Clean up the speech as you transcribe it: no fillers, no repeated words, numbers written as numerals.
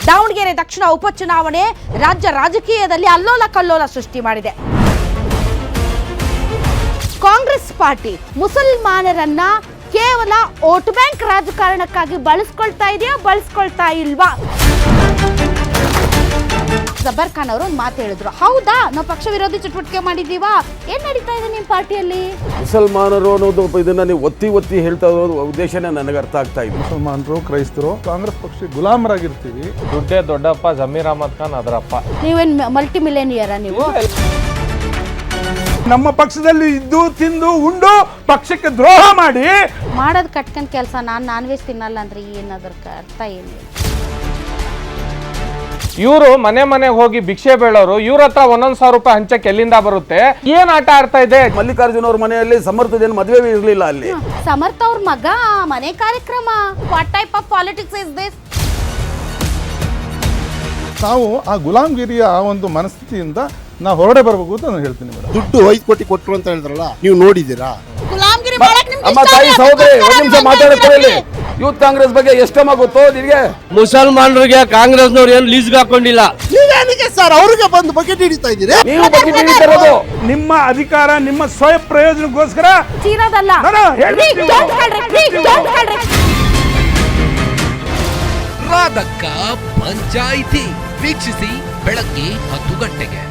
ದಾವಣಗೆರೆ ದಕ್ಷಿಣ ಉಪಚುನಾವಣೆ ರಾಜ್ಯ ರಾಜಕೀಯದಲ್ಲಿ ಅಲ್ಲೋಲ ಕಲ್ಲೋಲ ಸೃಷ್ಟಿ ಮಾಡಿದೆ. ಕಾಂಗ್ರೆಸ್ ಪಾರ್ಟಿ ಮುಸಲ್ಮಾನರನ್ನ ಕೇವಲ ವೋಟ್ ಬ್ಯಾಂಕ್ ರಾಜಕಾರಣಕ್ಕಾಗಿ ಬಳಸ್ಕೊಳ್ತಾ ಇದೆಯಾ, ಬಳಸ್ಕೊಳ್ತಾ ಇಲ್ವಾ? ಜಬರ್ ಖಾನ್ ಅವರು ಒಂದು ಮಾತು ಹೇಳಿದ್ರು, ಹೌದಾ ನಾವು ಪಕ್ಷ ವಿರೋಧಿ ಚಟುವಟಿಕೆ ಮಾಡಿದೀವಾ? ಏನ್ ನಡೀತಾ ಇದೆ ನಿಮ್ಮ ಪಾರ್ಟಿಯಲ್ಲಿ? ಮುಸಲ್ಮಾನರು ಅನ್ನೋದು ಇದನ್ನ ನೀವು ಒತ್ತಿ ಒತ್ತಿ ಹೇಳ್ತಾ ಇರೋದು ಉದ್ದೇಶನೇ ನನಗೆ ಅರ್ಥ ಆಗ್ತಾ ಇದೆ. ಮುಸಲ್ಮಾನರು, ಕ್ರೈಸ್ತರು ಕಾಂಗ್ರೆಸ್ ಪಕ್ಷ ಗುಲಾಮರಾಗಿರ್ತೀವಿ. ದುಡ್ಡೇ ದೊಡ್ಡಪ್ಪ, ಜಮೀರ್ ಅಹಮದ್ ಖಾನ್ ಅದರಪ್ಪ. ನೀವೇನ್ ಮಲ್ಟಿ ಮಿಲಿಯನಿಯರ ನೀವು? ನಮ್ಮ ಪಕ್ಷದಲ್ಲಿ ಇದ್ದು ತಿಂದು ಉಂಡು ಪಕ್ಷಕ್ಕೆ ದ್ರೋಹ ಮಾಡಿ ಮಾಡೋದು ಕಟ್ಕೊಂಡ್ ಕೆಲಸ. ನಾನ್ ವೆಜ್ ತಿನ್ನಲ್ಲ ಅಂದ್ರೆ ಏನದ್ರ ಅರ್ಥ ಏನಿಲ್ಲ. ಇವರು ಮನೆ ಮನೆಗೆ ಹೋಗಿ ಭಿಕ್ಷೆ ಬೇಳೋರು, ಇವ್ರ ಹತ್ರ 1,000 ರೂಪಾಯಿ ಹಂಚಕ್ಕೆ ಎಲ್ಲಿಂದ ಬರುತ್ತೆ? ಏನ್ ಆಟ ಆಡ್ತಾ ಇದೆ? ಮಲ್ಲಿಕಾರ್ಜುನ್ ಅವ್ರ ಮನೆಯಲ್ಲಿ ಸಮರ್ಥದೇನು ಮದುವೆ ಇರಲಿಲ್ಲ ಅಲ್ಲಿ. ಸಮರ್ಥ ಅವ್ರ ಮಗ ಮನೆ ಕಾರ್ಯಕ್ರಮ. What type of politics is this? ನಾವು ಆ ಗುಲಾಮ್ಗಿರಿಯ ಆ ಒಂದು ಮನಸ್ಥಿತಿಯಿಂದ ನಾವು ಹೊರಡೆ ಬರಬೇಕು ಅಂತ ನಾನು ಹೇಳ್ತೀನಿ ಮೇಡಮ್. ದುಡ್ಡು 5 ಕೋಟಿ ಕೊಟ್ಟರು ಅಂತ ಹೇಳಿದ್ರಲ್ಲ, ನೀವು ನೋಡಿದ್ದೀರಾ? ಅಮ್ಮ ತಾಯಿ ಸಹೋದರಿ ಒಂದು ನಿಮಿಷ ಮಾತಾಡ್ಕೊಳ್ಳಿ. ಯೂತ್ ಕಾಂಗ್ರೆಸ್ ಬಗ್ಗೆ ಎಷ್ಟಮ್ಮ ಗೊತ್ತೋ ನಿಮಗೆ? ಮುಸಲ್ಮಾನರಿಗೆ ಕಾಂಗ್ರೆಸ್ನವ್ರು ಏನು ಲೀಸ್ಗೆ ಹಾಕೊಂಡಿಲ್ಲ. ನೀವೇನಿಗೆ ಸರ್ ಅವ್ರಿಗೆ ಬಂದು ಬಕೆಟ್ ಹಿಡಿತಾ ಇದ್ದೀರಿ? ನೀವು ಬಕೆಟ್ ಹಿಡಿತಿರೋದು ನಿಮ್ಮ ಅಧಿಕಾರ, ನಿಮ್ಮ ಸ್ವಯಂ ಪ್ರಯೋಜನಕ್ಕೋಸ್ಕರ ಚೀರದಲ್ಲ. ರಾಧಕ್ಕ ಪಂಚಾಯಿತಿ ವೀಕ್ಷಿಸಿ ಬೆಳಗ್ಗೆ 10 ಗಂಟೆಗೆ.